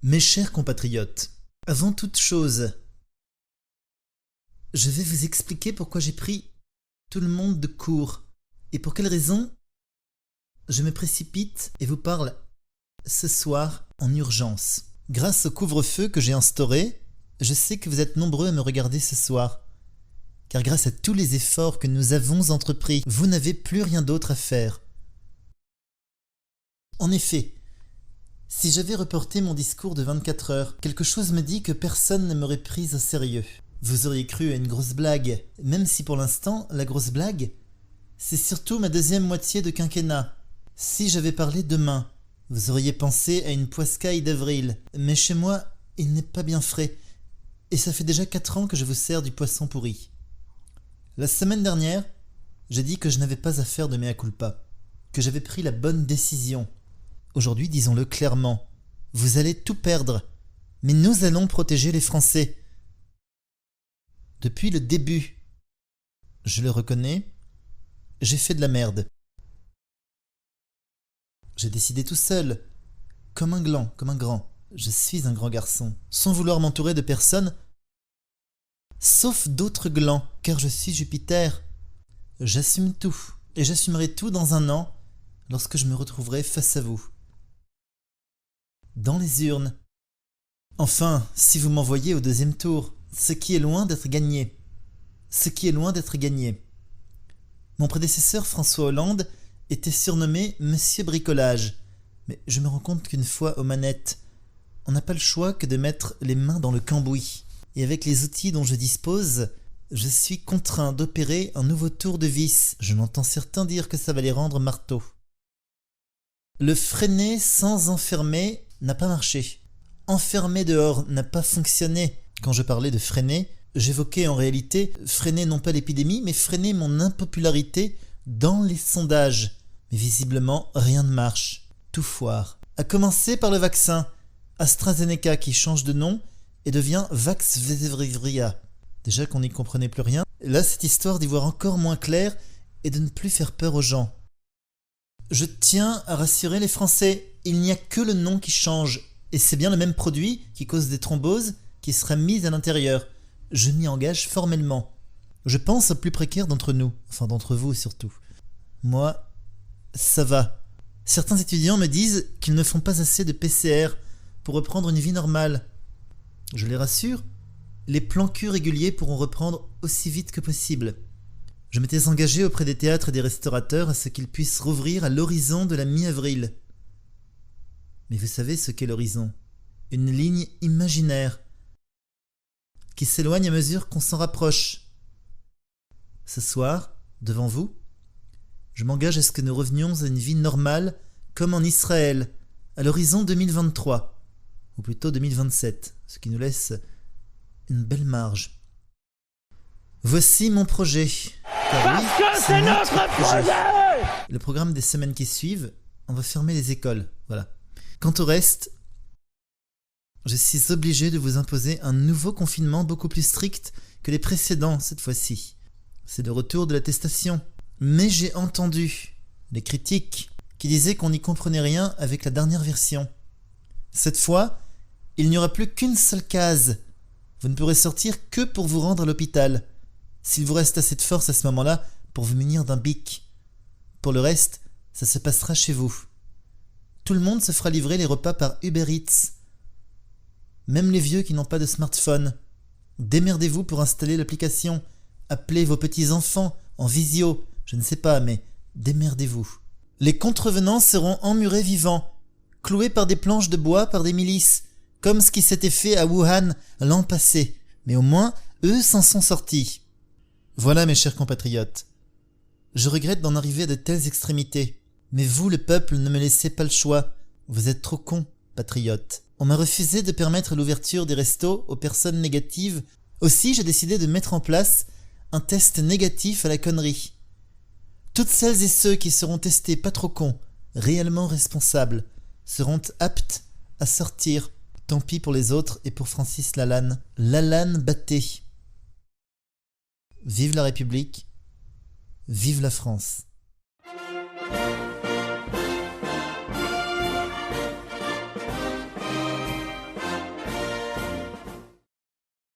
Mes chers compatriotes, avant toute chose, je vais vous expliquer pourquoi j'ai pris tout le monde de court et pour quelle raison je me précipite et vous parle ce soir en urgence. Grâce au couvre-feu que j'ai instauré, je sais que vous êtes nombreux à me regarder ce soir. Car grâce à tous les efforts que nous avons entrepris, vous n'avez plus rien d'autre à faire. En effet, si j'avais reporté mon discours de 24 heures, quelque chose me dit que personne ne m'aurait pris au sérieux. Vous auriez cru à une grosse blague, même si pour l'instant, la grosse blague, c'est surtout ma deuxième moitié de quinquennat. Si j'avais parlé demain, vous auriez pensé à une poiscaille d'avril, mais chez moi, il n'est pas bien frais, et ça fait déjà 4 ans que je vous sers du poisson pourri. La semaine dernière, j'ai dit que je n'avais pas à faire de mea culpa, que j'avais pris la bonne décision. Aujourd'hui, disons-le clairement, vous allez tout perdre, mais nous allons protéger les Français. Depuis le début, je le reconnais, j'ai fait de la merde. J'ai décidé tout seul, comme un gland, comme un grand. Je suis un grand garçon, sans vouloir m'entourer de personne, sauf d'autres glands, car je suis Jupiter. J'assume tout, et j'assumerai tout dans un an, lorsque je me retrouverai face à vous. Dans les urnes. Enfin, si vous m'envoyez au deuxième tour, ce qui est loin d'être gagné. Ce qui est loin d'être gagné. Mon prédécesseur François Hollande était surnommé Monsieur Bricolage, mais je me rends compte qu'une fois aux manettes, on n'a pas le choix que de mettre les mains dans le cambouis. Et avec les outils dont je dispose, je suis contraint d'opérer un nouveau tour de vis. Je m'entends certains dire que ça va les rendre marteaux. Le freiner sans enfermer n'a pas marché. Enfermer dehors n'a pas fonctionné. Quand je parlais de freiner, j'évoquais en réalité freiner non pas l'épidémie, mais freiner mon impopularité dans les sondages. Mais visiblement, rien ne marche. Tout foire. À commencer par le vaccin. AstraZeneca qui change de nom et devient Vaxzevria. Déjà qu'on n'y comprenait plus rien. Là, cette histoire d'y voir encore moins clair et de ne plus faire peur aux gens. Je tiens à rassurer les Français, il n'y a que le nom qui change. Et c'est bien le même produit qui cause des thromboses qui sera mis à l'intérieur. Je m'y engage formellement. Je pense aux plus précaires d'entre nous, enfin d'entre vous surtout. Moi, ça va. Certains étudiants me disent qu'ils ne font pas assez de PCR pour reprendre une vie normale. Je les rassure, les plans cul réguliers pourront reprendre aussi vite que possible. Je m'étais engagé auprès des théâtres et des restaurateurs à ce qu'ils puissent rouvrir à l'horizon de la mi-avril. Mais vous savez ce qu'est l'horizon? Une ligne imaginaire qui s'éloigne à mesure qu'on s'en rapproche. Ce soir, devant vous, je m'engage à ce que nous revenions à une vie normale comme en Israël, à l'horizon 2023, ou plutôt 2027, ce qui nous laisse une belle marge. Voici mon projet. Car oui, c'est notre projet. Le programme des semaines qui suivent, on va fermer les écoles, voilà. Quant au reste, je suis obligé de vous imposer un nouveau confinement beaucoup plus strict que les précédents cette fois-ci. C'est le retour de l'attestation. Mais j'ai entendu les critiques qui disaient qu'on n'y comprenait rien avec la dernière version. Cette fois, il n'y aura plus qu'une seule case. Vous ne pourrez sortir que pour vous rendre à l'hôpital. S'il vous reste assez de force à ce moment-là pour vous munir d'un bic. Pour le reste, ça se passera chez vous. Tout le monde se fera livrer les repas par Uber Eats. Même les vieux qui n'ont pas de smartphone. Démerdez-vous pour installer l'application. Appelez vos petits-enfants en visio. Je ne sais pas, mais démerdez-vous. Les contrevenants seront emmurés vivants, cloués par des planches de bois par des milices, comme ce qui s'était fait à Wuhan l'an passé. Mais au moins, eux s'en sont sortis. Voilà, mes chers compatriotes. Je regrette d'en arriver à de telles extrémités. Mais vous, le peuple, ne me laissez pas le choix. Vous êtes trop cons, patriotes. On m'a refusé de permettre l'ouverture des restos aux personnes négatives. Aussi, j'ai décidé de mettre en place un test négatif à la connerie. Toutes celles et ceux qui seront testés pas trop cons, réellement responsables, seront aptes à sortir. Tant pis pour les autres et pour Francis Lalanne. Lalanne batté. Vive la République, vive la France.